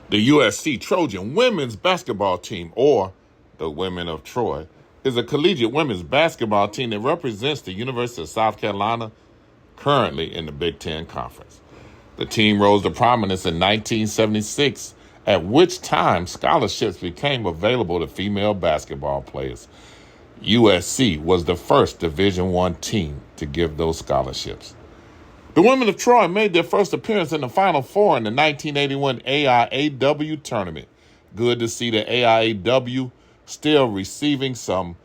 The USC Trojan women's basketball team, or the Women of Troy, is a collegiate women's basketball team that represents the University of South Carolina, currently in the Big Ten Conference. The team rose to prominence in 1976, at which time scholarships became available to female basketball players. USC was the first Division I team to give those scholarships. The Women of Troy made their first appearance in the Final Four in the 1981 AIAW tournament. Good to see the AIAW still receiving some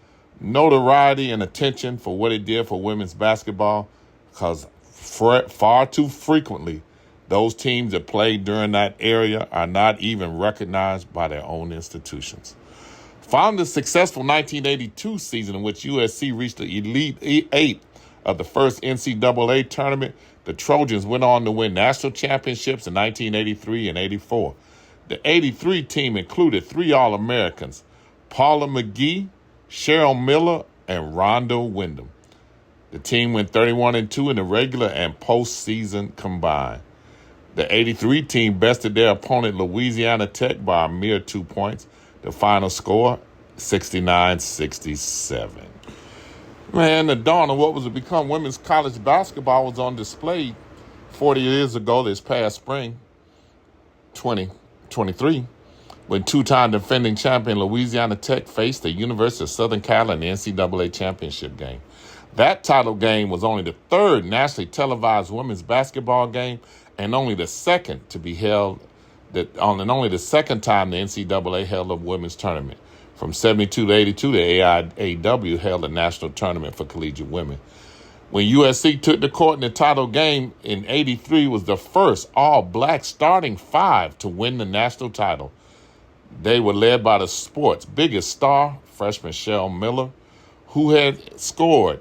notoriety and attention for what it did for women's basketball, because far too frequently, those teams that played during that area are not even recognized by their own institutions. Following the successful 1982 season in which USC reached the Elite Eight of the first NCAA tournament, the Trojans went on to win national championships in 1983 and 84. The 83 team included 3 All-Americans, Paula McGee, Cheryl Miller, and Rhonda Wyndham. The team went 31-2 in the regular and postseason combined. The 83 team bested their opponent Louisiana Tech by a mere 2 points. The final score, 69-67. Man, the dawn of what was to become women's college basketball was on display 40 years ago this past spring, 2023, when two-time defending champion Louisiana Tech faced the University of Southern Carolina in the NCAA championship game. That title game was only the third nationally televised women's basketball game and only the second to be held, only the second time the NCAA held a women's tournament. From 72 to 82, the AIAW held a national tournament for collegiate women. When USC took the court in the title game in 83, was the first all-black starting 5 to win the national title. They were led by the sport's biggest star, freshman Cheryl Miller, who had scored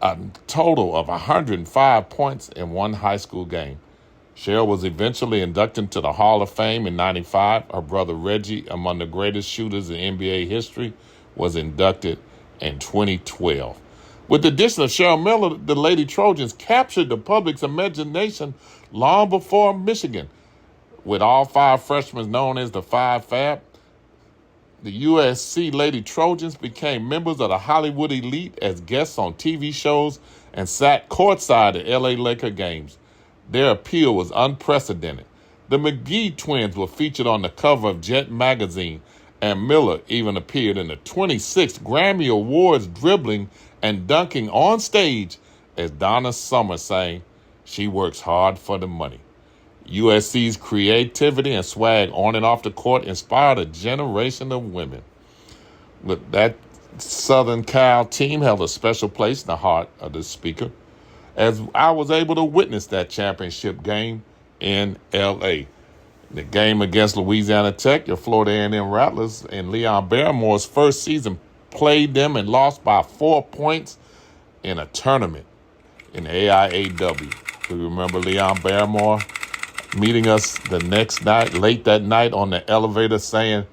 a total of 105 points in one high school game. Cheryl was eventually inducted into the Hall of Fame in 95. Her brother Reggie, among the greatest shooters in NBA history, was inducted in 2012. With the addition of Cheryl Miller, the Lady Trojans captured the public's imagination long before Michigan. With all 5 freshmen known as the 5 Fab, the USC Lady Trojans became members of the Hollywood elite as guests on TV shows and sat courtside at LA Laker games. Their appeal was unprecedented. The McGee twins were featured on the cover of Jet magazine, and Miller even appeared in the 26th Grammy Awards dribbling and dunking on stage as Donna Summer sang, "She works hard for the money." USC's creativity and swag on and off the court inspired a generation of women. But that Southern Cal team held a special place in the heart of the speaker, as I was able to witness that championship game in L.A. The game against Louisiana Tech, your Florida A&M Rattlers, in Leon Barrymore's first season, played them and lost by 4 points in a tournament in the AIAW. We remember Leon Barrymore meeting us the next night, late that night on the elevator, saying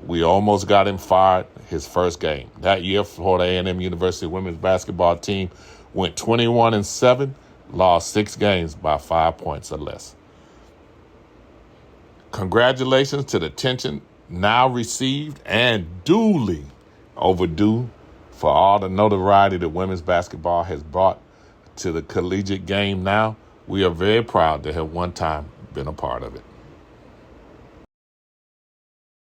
we almost got him fired his first game. That year, Florida A&M University women's basketball team went 21-7, lost 6 games by 5 points or less. Congratulations to the attention now received and duly overdue for all the notoriety that women's basketball has brought to the collegiate game now. We are very proud to have one time been a part of it.